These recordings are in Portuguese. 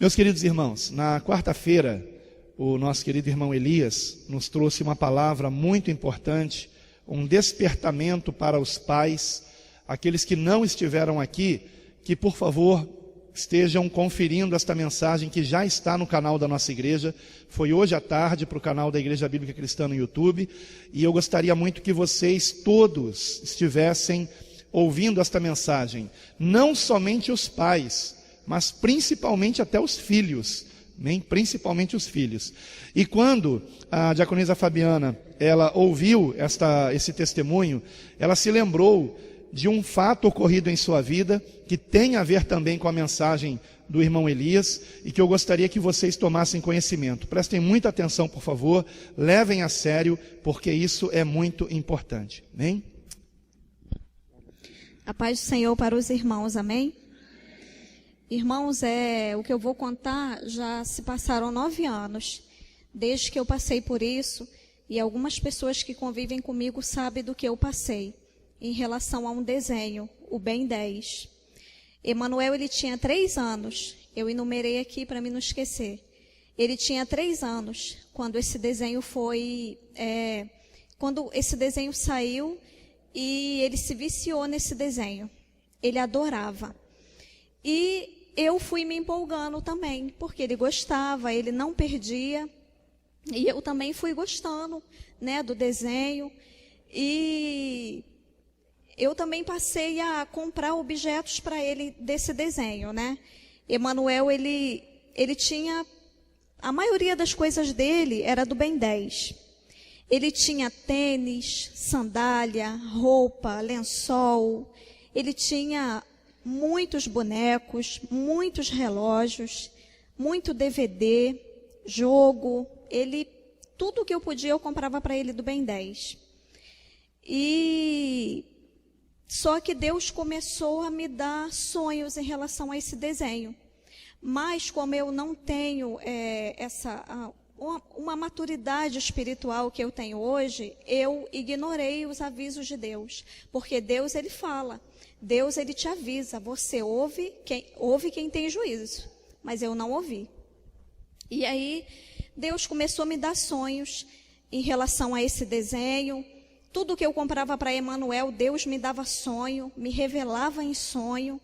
Meus queridos irmãos, na quarta-feira, o nosso querido irmão Elias nos trouxe uma palavra muito importante, um despertamento para os pais, aqueles que não estiveram aqui, que por favor estejam conferindo esta mensagem que já está no canal da nossa igreja. Foi hoje à tarde para o canal da Igreja Bíblica Cristã no YouTube, e eu gostaria muito que vocês todos estivessem ouvindo esta mensagem, não somente os pais, mas principalmente até os filhos, amém? Principalmente os filhos. E quando a diaconisa Fabiana, ela ouviu esse testemunho, ela se lembrou de um fato ocorrido em sua vida, que tem a ver também com a mensagem do irmão Elias, e que eu gostaria que vocês tomassem conhecimento. Prestem muita atenção, por favor, levem a sério, porque isso é muito importante, amém? A paz do Senhor para os irmãos, amém? Irmãos, o que eu vou contar, já se passaram 9 anos, desde que eu passei por isso, e algumas pessoas que convivem comigo sabem do que eu passei, em relação a um desenho, o Ben 10. Emanuel, ele tinha 3 anos, eu enumerei aqui para me não esquecer. Ele tinha 3 anos, quando esse desenho saiu, e ele se viciou nesse desenho, ele adorava. E eu fui me empolgando também, porque ele gostava, ele não perdia, e eu também fui gostando, né, do desenho, e eu também passei a comprar objetos para ele desse desenho, né? Emanuel, ele tinha, a maioria das coisas dele era do Ben 10. Ele tinha tênis, sandália, roupa, lençol, ele tinha muitos bonecos, muitos relógios, muito DVD, jogo, tudo que eu podia eu comprava para ele do Ben 10. E só que Deus começou a me dar sonhos em relação a esse desenho. Mas como eu não tenho uma maturidade espiritual que eu tenho hoje, eu ignorei os avisos de Deus. Porque Deus, ele fala. Deus, ele te avisa, você ouve quem tem juízo, mas eu não ouvi. E aí, Deus começou a me dar sonhos em relação a esse desenho. Tudo que eu comprava para Emanuel, Deus me dava sonho, me revelava em sonho,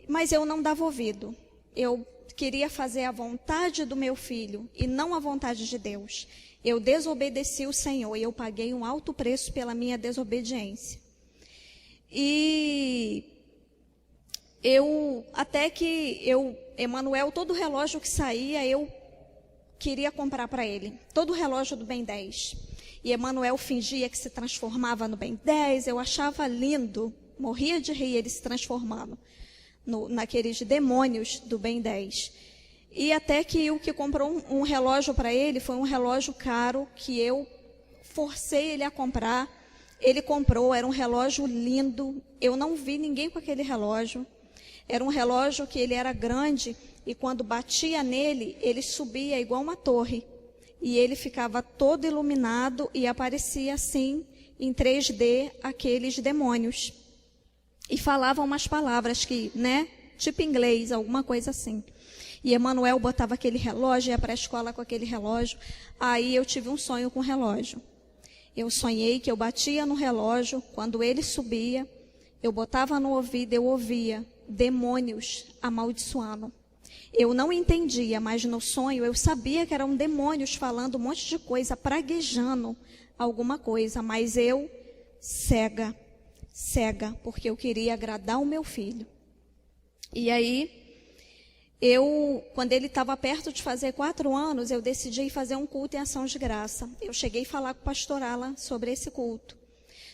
mas eu não dava ouvido. Eu queria fazer a vontade do meu filho e não a vontade de Deus. Eu desobedeci o Senhor e eu paguei um alto preço pela minha desobediência. E Emanuel, todo relógio que saía, eu queria comprar para ele. Todo relógio do Ben 10. E Emanuel fingia que se transformava no Ben 10, eu achava lindo, morria de rir ele se transformando naqueles demônios do Ben 10. E até que o que comprou um relógio para ele foi um relógio caro, que eu forcei ele a comprar. Ele comprou, era um relógio lindo, eu não vi ninguém com aquele relógio. Era um relógio que ele era grande e quando batia nele, ele subia igual uma torre. E ele ficava todo iluminado e aparecia assim, em 3D, aqueles demônios. E falavam umas palavras que, né, tipo inglês, alguma coisa assim. E Emanuel botava aquele relógio, ia para a escola com aquele relógio. Aí eu tive um sonho com o relógio. Eu sonhei que eu batia no relógio, quando ele subia, eu botava no ouvido, eu ouvia demônios amaldiçoando. Eu não entendia, mas no sonho eu sabia que eram demônios falando um monte de coisa, praguejando alguma coisa, mas eu cega, porque eu queria agradar o meu filho. E aí, quando ele estava perto de fazer 4 anos, eu decidi fazer um culto em ação de graça. Eu cheguei a falar com o pastor Alan sobre esse culto.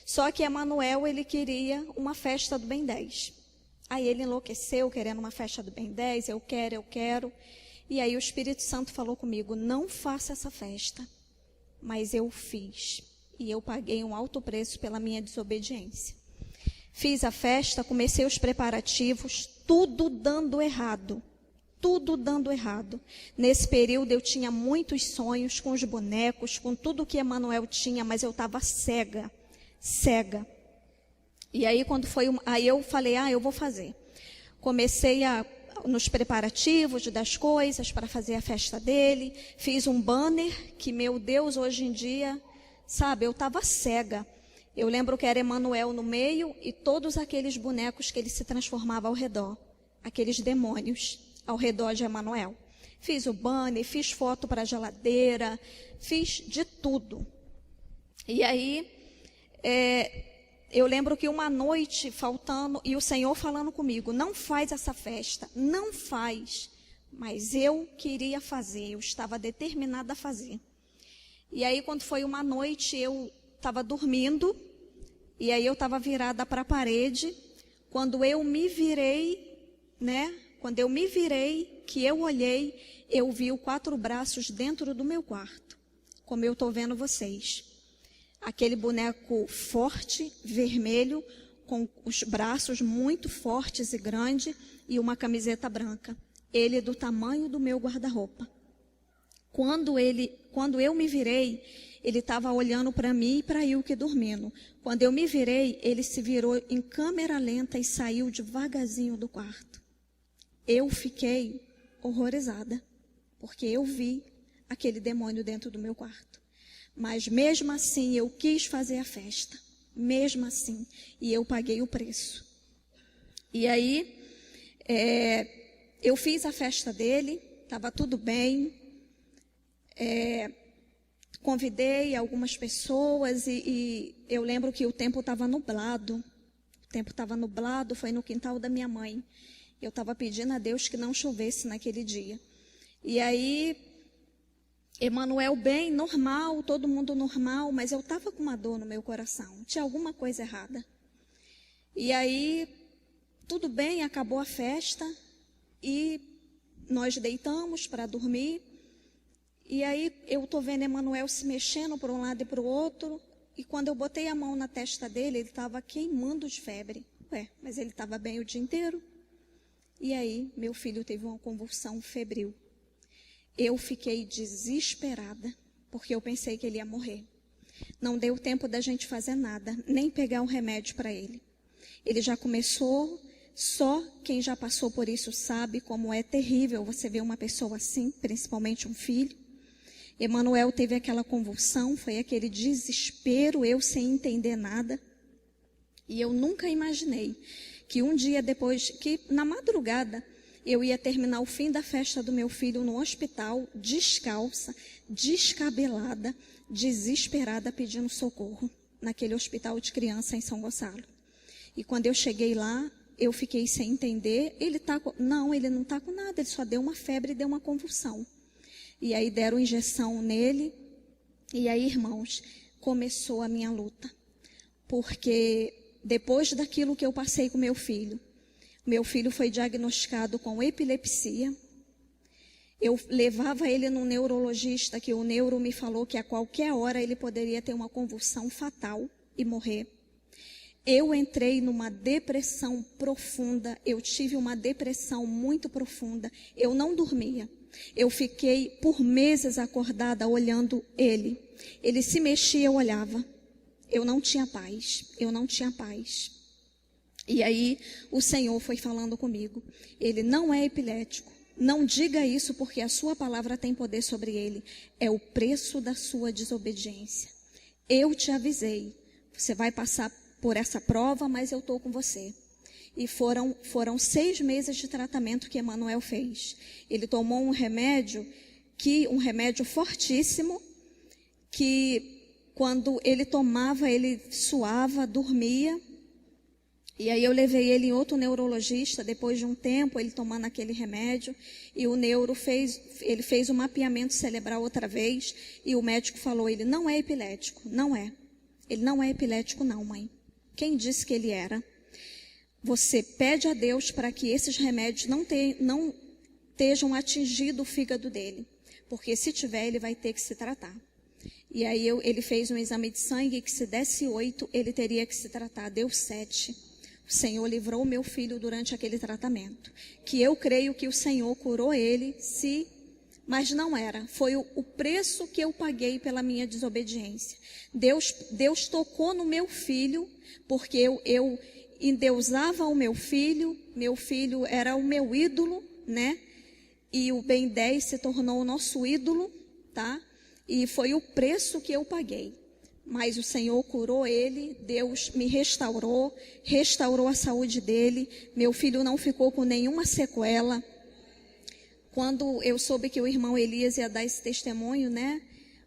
Só que Emanuel, ele queria uma festa do Ben 10. Aí ele enlouqueceu, querendo uma festa do Ben 10, eu quero. E aí o Espírito Santo falou comigo, não faça essa festa. Mas eu fiz. E eu paguei um alto preço pela minha desobediência. Fiz a festa, comecei os preparativos, tudo dando errado. Nesse período eu tinha muitos sonhos com os bonecos, com tudo que Emanuel tinha, mas eu estava cega. E aí aí eu falei, eu vou fazer. Comecei a nos preparativos das coisas para fazer a festa dele. Fiz um banner que, meu Deus, hoje em dia, sabe, eu estava cega. Eu lembro que era Emanuel no meio e todos aqueles bonecos que ele se transformava ao redor. Aqueles demônios ao redor de Emanuel. Fiz o banner, fiz foto para a geladeira, fiz de tudo. E aí, eu lembro que uma noite faltando, e o Senhor falando comigo, não faz essa festa, não faz. Mas eu queria fazer, eu estava determinada a fazer. E aí, quando foi uma noite, eu estava dormindo, e aí eu estava virada para a parede. Quando eu me virei, Quando eu me virei, que eu olhei, eu vi os 4 braços dentro do meu quarto, como eu estou vendo vocês. Aquele boneco forte, vermelho, com os braços muito fortes e grandes, e uma camiseta branca. Ele do tamanho do meu guarda-roupa. Quando eu me virei, ele estava olhando para mim e para Ilke dormindo. Quando eu me virei, ele se virou em câmera lenta e saiu devagarzinho do quarto. Eu fiquei horrorizada, porque eu vi aquele demônio dentro do meu quarto. Mas mesmo assim, eu quis fazer a festa. Mesmo assim. E eu paguei o preço. E aí, eu fiz a festa dele, estava tudo bem. Convidei algumas pessoas e eu lembro que o tempo estava nublado. O tempo estava nublado, foi no quintal da minha mãe. Eu estava pedindo a Deus que não chovesse naquele dia. E aí, Emanuel bem, normal, todo mundo normal, mas eu estava com uma dor no meu coração. Tinha alguma coisa errada. E aí, tudo bem, acabou a festa e nós deitamos para dormir. E aí, eu estou vendo Emanuel se mexendo para um lado e para o outro. E quando eu botei a mão na testa dele, ele estava queimando de febre. Mas ele estava bem o dia inteiro. E aí, meu filho teve uma convulsão febril. Eu fiquei desesperada, porque eu pensei que ele ia morrer. Não deu tempo da gente fazer nada, nem pegar um remédio para ele. Ele já começou, só quem já passou por isso sabe como é terrível você ver uma pessoa assim, principalmente um filho. Emanuel teve aquela convulsão, foi aquele desespero, eu sem entender nada. E eu nunca imaginei que um dia depois, que na madrugada, eu ia terminar o fim da festa do meu filho no hospital, descalça, descabelada, desesperada, pedindo socorro, naquele hospital de criança em São Gonçalo. E quando eu cheguei lá, eu fiquei sem entender, não, ele não está com nada, ele só deu uma febre e deu uma convulsão. E aí deram injeção nele, e aí, irmãos, começou a minha luta. Porque depois daquilo que eu passei com meu filho foi diagnosticado com epilepsia. Eu levava ele num neurologista, que o neuro me falou que a qualquer hora ele poderia ter uma convulsão fatal e morrer. Eu entrei numa depressão profunda, eu tive uma depressão muito profunda, eu não dormia. Eu fiquei por meses acordada olhando ele. Ele se mexia, eu olhava. Eu não tinha paz, eu não tinha paz. E aí o Senhor foi falando comigo. Ele não é epilético. Não diga isso porque a sua palavra tem poder sobre ele. É o preço da sua desobediência. Eu te avisei. Você vai passar por essa prova, mas eu estou com você. E foram 6 meses de tratamento que Emanuel fez. Ele tomou um remédio fortíssimo, que quando ele tomava, ele suava, dormia. E aí eu levei ele em outro neurologista, depois de um tempo, ele tomando aquele remédio, e o neuro fez um mapeamento cerebral outra vez, e o médico falou, ele não é epilético, não é. Ele não é epilético não, mãe. Quem disse que ele era? Você pede a Deus para que esses remédios não estejam atingindo o fígado dele, porque se tiver, ele vai ter que se tratar. E aí ele fez um exame de sangue que se desse 8, ele teria que se tratar, deu 7. O Senhor livrou meu filho durante aquele tratamento. Que eu creio que o Senhor curou ele, mas não era. Foi o preço que eu paguei pela minha desobediência. Deus tocou no meu filho, porque endeusava o meu filho era o meu ídolo, né? E o Ben 10 se tornou o nosso ídolo, tá? E foi o preço que eu paguei. Mas o Senhor curou ele, Deus me restaurou a saúde dele. Meu filho não ficou com nenhuma sequela. Quando eu soube que o irmão Elias ia dar esse testemunho, né?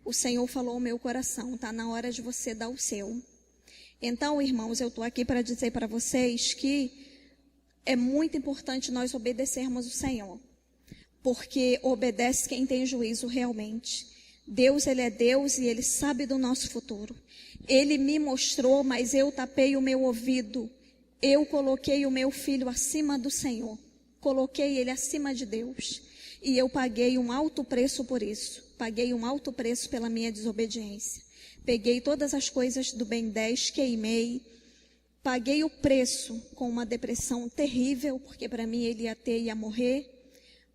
O Senhor falou ao meu coração, tá na hora de você dar o seu. Então, irmãos, eu estou aqui para dizer para vocês que é muito importante nós obedecermos o Senhor. Porque obedece quem tem juízo realmente. Deus, Ele é Deus e Ele sabe do nosso futuro. Ele me mostrou, mas eu tapei o meu ouvido. Eu coloquei o meu filho acima do Senhor. Coloquei ele acima de Deus. E eu paguei um alto preço por isso. Paguei um alto preço pela minha desobediência. Peguei todas as coisas do Ben 10, queimei. Paguei o preço com uma depressão terrível, porque para mim ele ia morrer.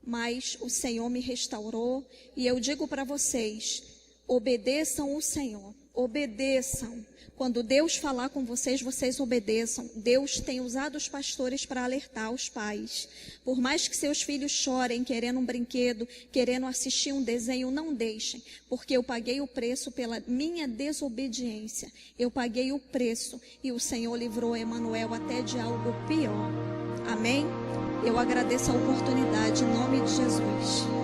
Mas o Senhor me restaurou. E eu digo para vocês, obedeçam o Senhor. Obedeçam. Quando Deus falar com vocês, vocês obedeçam. Deus tem usado os pastores para alertar os pais. Por mais que seus filhos chorem, querendo um brinquedo, querendo assistir um desenho, não deixem. Porque eu paguei o preço pela minha desobediência. Eu paguei o preço e o Senhor livrou Emanuel até de algo pior. Amém? Eu agradeço a oportunidade em nome de Jesus.